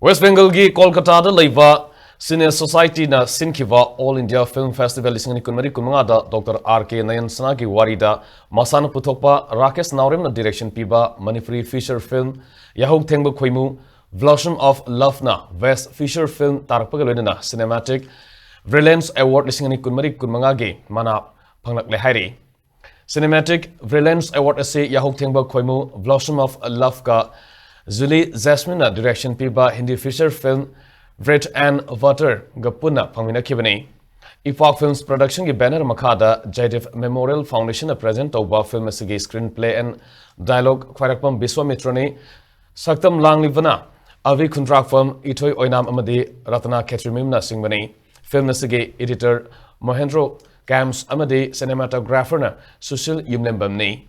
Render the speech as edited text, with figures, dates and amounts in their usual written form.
West Bengal gi Kolkata da leiba Senior Society na Sinkiva All India Film Festival isingani kunmari kunmanga da Dr. R.K. Nayansana ki warida masana puthokpa Rakesh Naurem na direction piba Manipuri feature film Yahog Thengba Khoimu Blossom of Love na West feature film tarakpa na cinematic Brilliance Award isingani kunmari kunmanga gi mana phanglak le hairi Cinematic Brilliance Award ase Yahog Thengba Khoimu Blossom of Love ka Julie Jasmine na direction piba Hindi feature film Bread and Water Gapuna Pamina Kibani. Imphal Films production ki banner Makada Jaidev Memorial Foundation a present over film asigi screenplay and dialogue Khwarakpam Biswamitrani Saktam Langlivana Avi Kundrak firm Itoi Oinam Amadi Ratana Ketrimimna Singbani film asigi editor Mohendro Camps Amadi cinematographer na Sushil Yumlembamni